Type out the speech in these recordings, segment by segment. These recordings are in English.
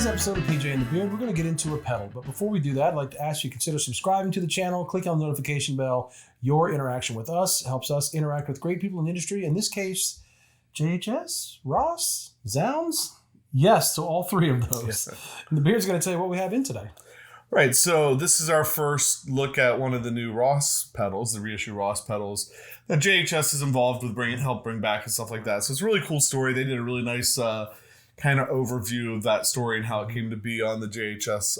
today's episode of PJ and the Beard, we're going to get into a pedal. But before we do that, I'd like to ask you to consider subscribing to the channel, click on the notification bell. Your interaction with us helps us interact with great people in the industry. In this case, JHS, Ross, Zzounds. Yes, so all three of those. Yes. And the Beard's going to tell you what we have in today. Right, so this is our first look at one of the new Ross pedals, the reissue Ross pedals that JHS is involved with help bring back and stuff like that. So it's a really cool story. They did a really nice kind of overview of that story and how it came to be on the JHS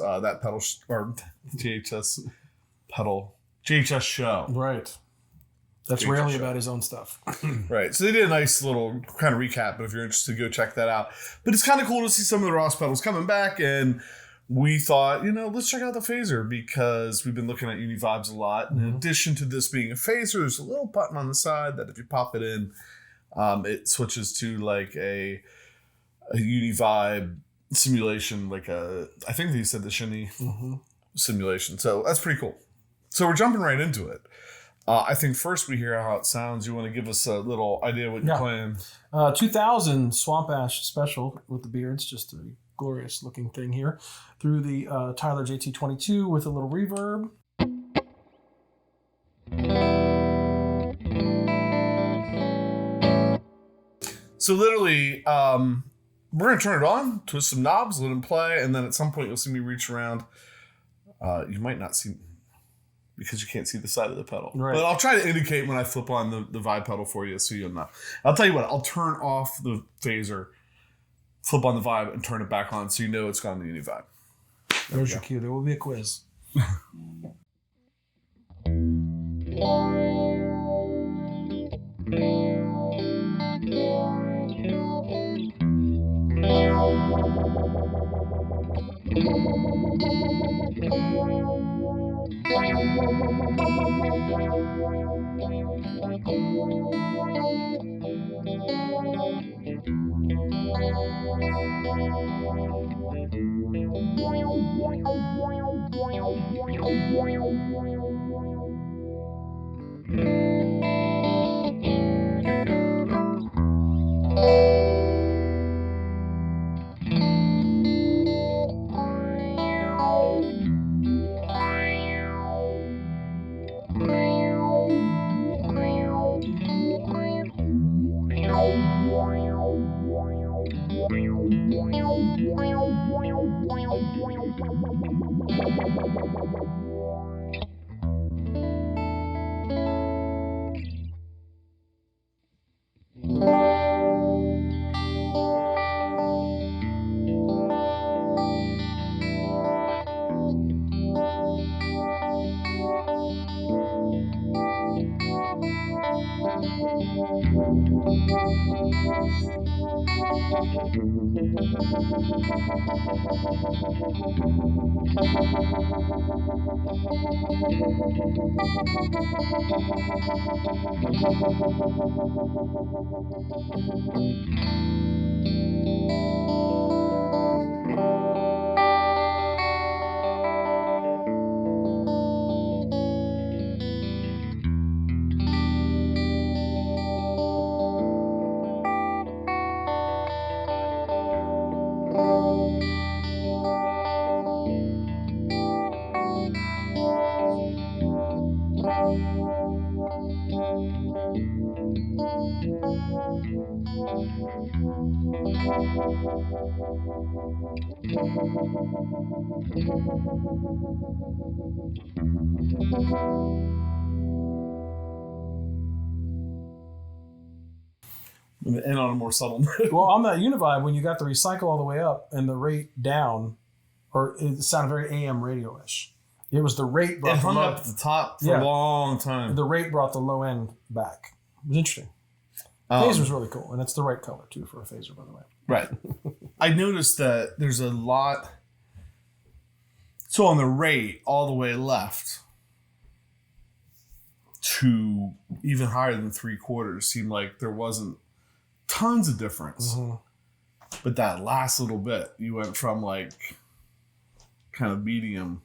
JHS show. Right. That's JHS rarely show. About his own stuff. Right. So they did a nice little kind of recap, but if you're interested, go check that out. But it's kind of cool to see some of the Ross pedals coming back, and we thought, let's check out the phaser because we've been looking at uni-vibes a lot. Mm-hmm. In addition to this being a phaser, there's a little button on the side that if you pop it in, it switches to like a uni-vibe simulation, I think they said the Shinny simulation. So that's pretty cool. So we're jumping right into it. I think first we hear how it sounds. You want to give us a little idea what you're playing? 2000 Swamp Ash Special with the beards, just a glorious looking thing here. Through the Tyler JT22 with a little reverb. So literally, we're going to turn it on, twist some knobs, let them play, and then at some point you'll see me reach around. You might not see, because you can't see the side of the pedal. Right. But I'll try to indicate when I flip on the vibe pedal for you so you'll know. I'll tell you what, I'll turn off the phaser, flip on the vibe, and turn it back on so you know it's gone to uni-vibe. There's your cue. There will be a quiz. And on a more subtle note. Well, on that uni-vibe, when you got the recycle all the way up and the rate down, or it sounded very AM radio-ish. It was the rate brought hung up at the top for a long time. The rate brought the low end back. It was interesting. Phaser's really cool, and it's the right color too for a phaser, by the way. Right. I noticed that there's a lot. So on the rate, all the way left to even higher than 3/4, seemed like there wasn't tons of difference. Mm-hmm. But that last little bit, you went from like kind of medium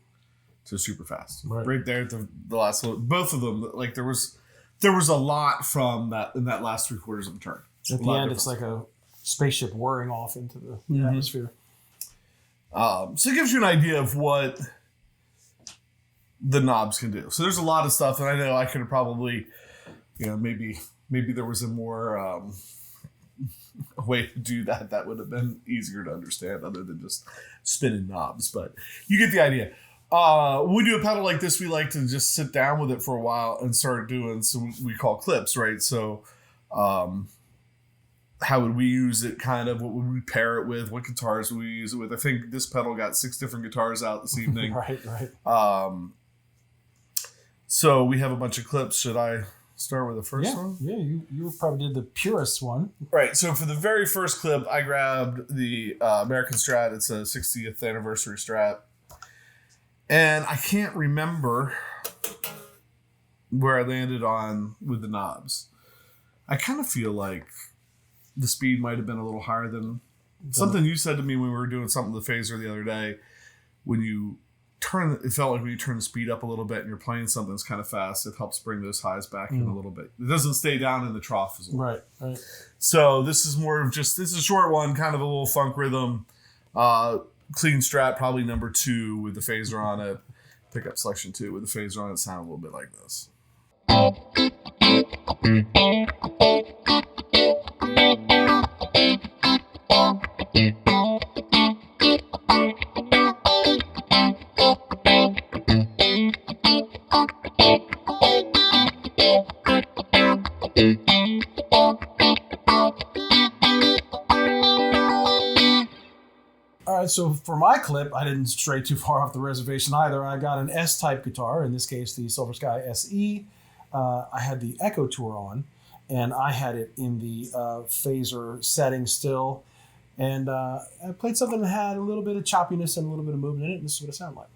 to super fast. Right there at the last little, both of them, like there was a lot from that in that last 3/4 of the turn. At the end, it's like a spaceship whirring off into the atmosphere. So it gives you an idea of what the knobs can do. So there's a lot of stuff, and I know I could have probably, maybe there was a more a way to do that would have been easier to understand other than just spinning knobs. But you get the idea. When we do a pedal like this, we like to just sit down with it for a while and start doing some we call clips, right? So how would we use it, kind of what would we pair it with, what guitars would we use it with. I think this pedal got 6 different guitars out this evening. Right. So we have a bunch of clips. Should I start with the first one? Yeah, you probably did the purest one. Right. So for the very first clip, I grabbed the American Strat. It's a 60th anniversary Strat. And I can't remember where I landed on with the knobs. I kind of feel like the speed might have been a little higher than something you said to me when we were doing something with the phaser the other day. When you it felt like when you turn the speed up a little bit and you're playing something that's kind of fast, it helps bring those highs back in a little bit. It doesn't stay down in the trough as well. Right. So this is more of this is a short one, kind of a little funk rhythm. Clean Strat, probably number 2 with the phaser on it. Pickup selection 2 with the phaser on it. Sound a little bit like this. All right, so for my clip, I didn't stray too far off the reservation either. I got an S-type guitar, in this case the Silver Sky SE. I had the Echo Tour on, and I had it in the phaser setting still. And I played something that had a little bit of choppiness and a little bit of movement in it, and this is what it sounded like.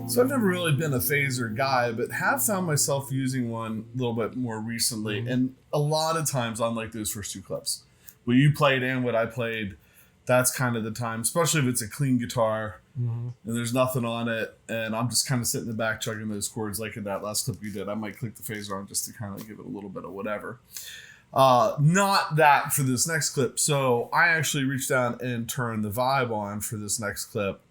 So I've never really been a phaser guy, but have found myself using one a little bit more recently. And a lot of times on like those first 2 clips, what you played and what I played, that's kind of the time, especially if it's a clean guitar and there's nothing on it. And I'm just kind of sitting in the back chugging those chords like in that last clip you did. I might click the phaser on just to kind of give it a little bit of whatever. Not that for this next clip. So I actually reached down and turned the vibe on for this next clip.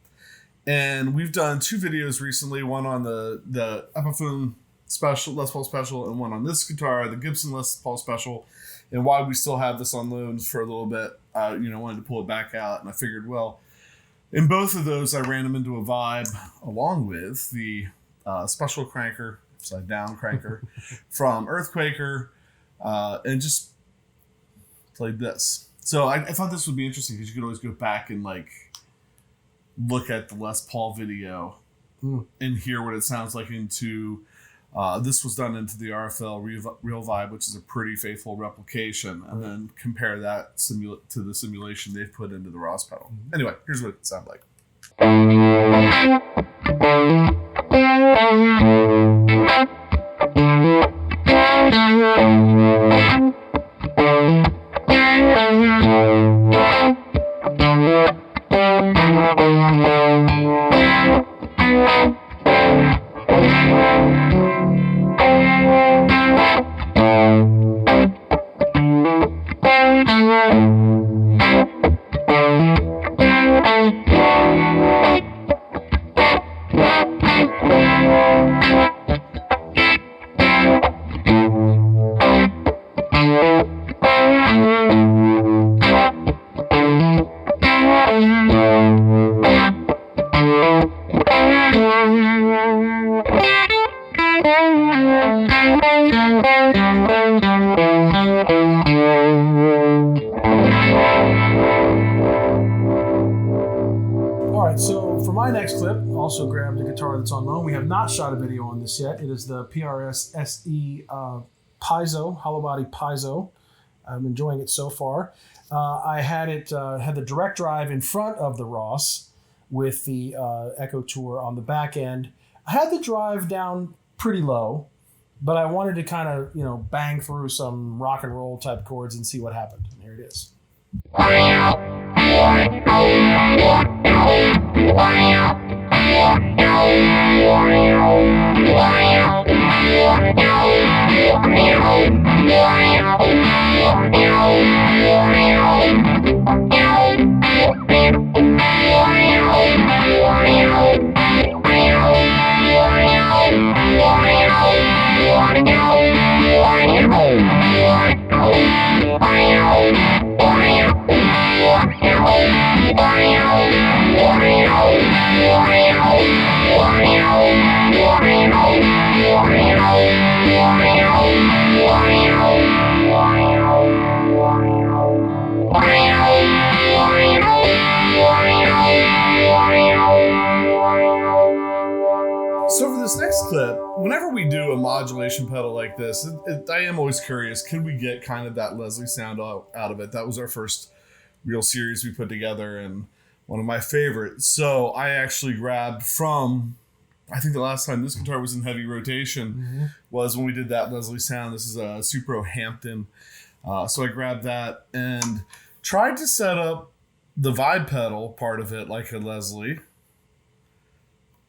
And we've done 2 videos recently, one on the Epiphone Special, Les Paul Special, and one on this guitar, the Gibson Les Paul Special, and why we still have this on loans for a little bit. Wanted to pull it back out, and I figured, well, in both of those, I ran them into a vibe along with the Special Cranker, upside down cranker, from Earthquaker, and just played this. So I thought this would be interesting because you could always go back and look at the Les Paul video and hear what it sounds like into this was done into the RFL Real Vibe, which is a pretty faithful replication, and then compare that to the simulation they've put into the Ross pedal. Anyway, here's what it sounds like. my next clip, also grabbed a guitar that's on loan. We have not shot a video on this yet. It is the PRS SE Piezo, Hollowbody Piezo. I'm enjoying it so far. I had it had the direct drive in front of the Ross with the Echo Tour on the back end. I had the drive down pretty low, but I wanted to kind of, you know, bang through some rock and roll type chords and see what happened. And here it is. So for this next clip, whenever we do a modulation pedal like this, I am always curious, can we get kind of that Leslie sound out of it? That was our first real series we put together and one of my favorites. So I actually grabbed from, I think the last time this guitar was in heavy rotation was when we did that Leslie sound. This is a Supro Hampton. So I grabbed that and tried to set up the vibe pedal part of it like a Leslie.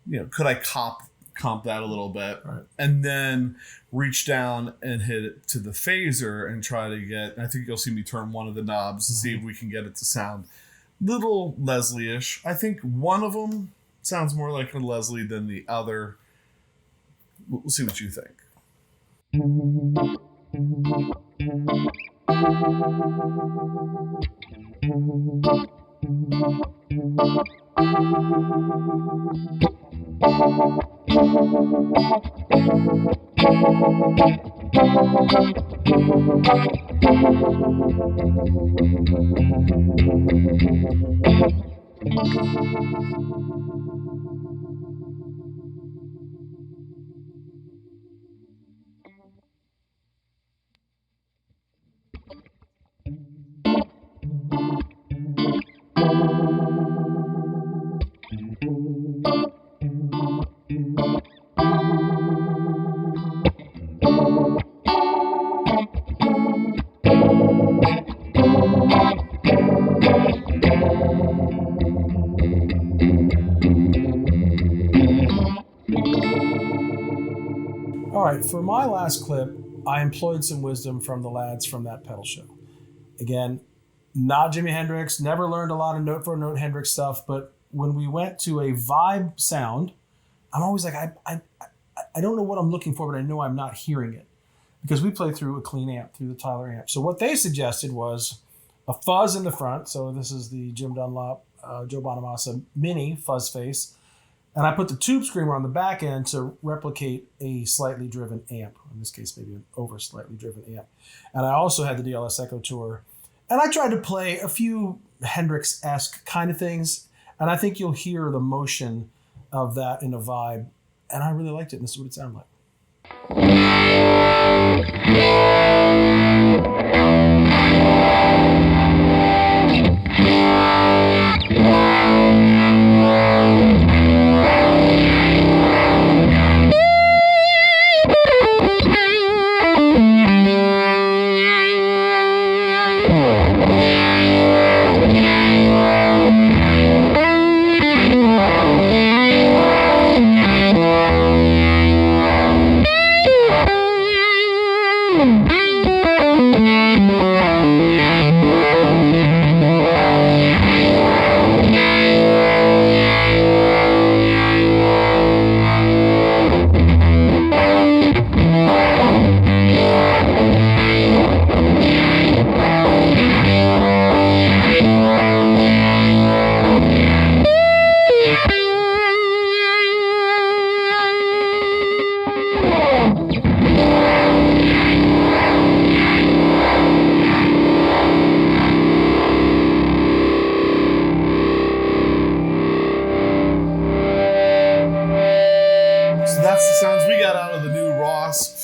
You know, could I comp that a little bit, right, and then reach down and hit it to the phaser and try to get, I think you'll see me turn one of the knobs to see if we can get it to sound little Leslie-ish. I think one of them sounds more like a Leslie than the other. We'll see what you think. All right, for my last clip, I employed some wisdom from the lads from that pedal show. Again, not Jimi Hendrix, never learned a lot of note for note Hendrix stuff, but when we went to a vibe sound, I'm always like, I don't know what I'm looking for, but I know I'm not hearing it because we play through a clean amp, through the Tyler amp. So what they suggested was a fuzz in the front. So this is the Jim Dunlop, Joe Bonamassa mini fuzz face. And I put the tube screamer on the back end to replicate a slightly driven amp. In this case, maybe an over slightly driven amp. And I also had the DLS Echo Tour. And I tried to play a few Hendrix-esque kind of things. And I think you'll hear the motion of that in a vibe. And I really liked it. And this is what it sounded like.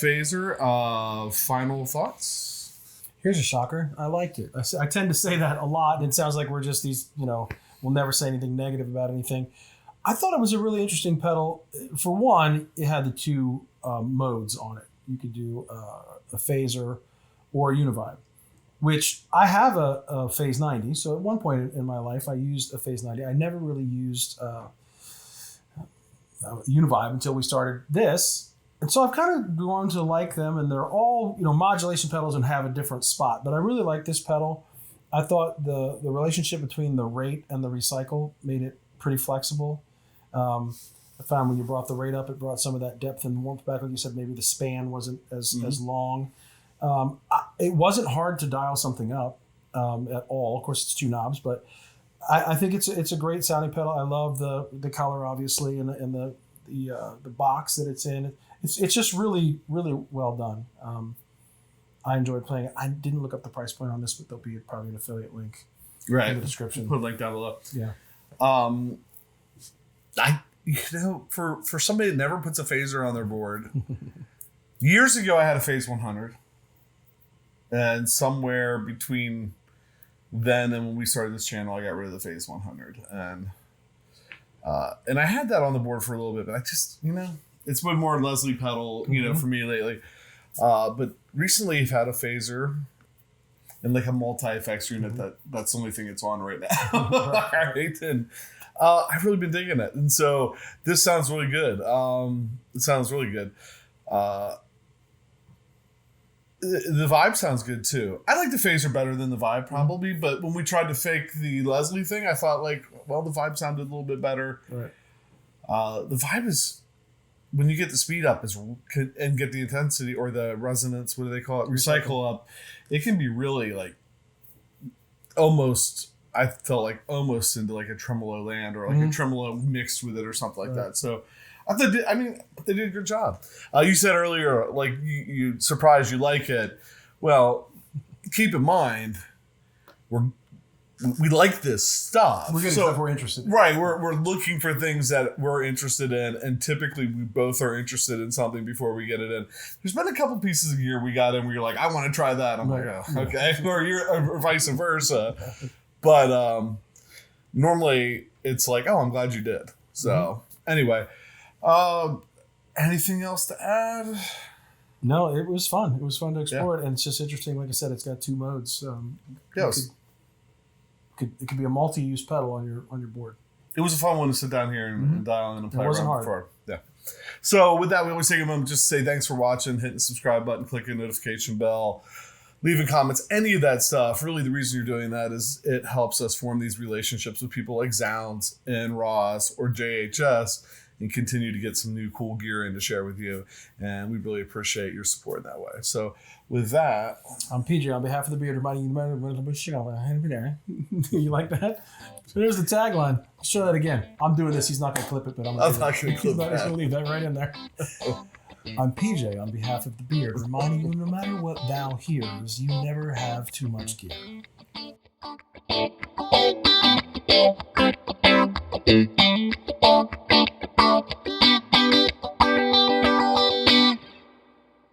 phaser. Final thoughts? Here's a shocker. I liked it. I tend to say that a lot, and it sounds like we're just these, we'll never say anything negative about anything. I thought it was a really interesting pedal. For one, it had the two modes on it. You could do a phaser or a uni-vibe, which I have a phase 90. So at one point in my life, I used a phase 90. I never really used uni-vibe until we started this. And so I've kind of grown to like them, and they're all, modulation pedals and have a different spot. But I really like this pedal. I thought the relationship between the rate and the recycle made it pretty flexible. I found when you brought the rate up, it brought some of that depth and warmth back. Like you said, maybe the span wasn't as long. It wasn't hard to dial something up at all. Of course, it's two knobs, but I think it's a great sounding pedal. I love the color, obviously, and the box that it's in. It's just really, really well done. I enjoyed playing it. I didn't look up the price point on this, but there'll be probably an affiliate link in the description. Put a link down below. Yeah. For somebody that never puts a phaser on their board, years ago I had a phase 100, and somewhere between then and when we started this channel, I got rid of the phase 100, and I had that on the board for a little bit, but I just it's been more Leslie pedal for me lately. But recently I've had a phaser and like a multi-effects unit that's the only thing it's on right now. Right? And I've really been digging it. And so this sounds really good. It sounds really good. The vibe sounds good too. I like the phaser better than the vibe probably, but when we tried to fake the Leslie thing, I thought the vibe sounded a little bit better. Right. The vibe is, when you get the speed up and get the intensity or the resonance, what do they call it? Recycle up. It can be really almost, I felt like almost into like a tremolo land or like a tremolo mixed with it or something like that. So I thought, they did a good job. You said earlier, you surprised you like it. Well, keep in mind, we like this stuff. We're getting stuff we're interested in. Right. We're looking for things that we're interested in, and typically we both are interested in something before we get it in. There's been a couple pieces of gear we got in where you're like, I want to try that. I'm like, oh, okay. Or vice versa. But normally it's like, oh, I'm glad you did. So anyway, anything else to add? No, it was fun. It was fun to explore it, and it's just interesting. Like I said, it's got two modes. It could be a multi-use pedal on your board. It was a fun one to sit down here and dial in and play it wasn't around hard. Yeah. So with that, we always take a moment just to say thanks for watching, hitting the subscribe button, clicking the notification bell, leaving comments, any of that stuff. Really, the reason you're doing that is it helps us form these relationships with people like Zzounds and Ross or JHS and continue to get some new cool gear in to share with you. And we really appreciate your support in that way. So with that, I'm PJ on behalf of the beard, reminding you you like that? So there's the tagline. Let's show that again. I'm doing this. He's not going to clip it, but I'm not going to clip it. He's going to leave that right in there. I'm PJ on behalf of the beard, reminding you no matter what thou hears, you never have too much gear.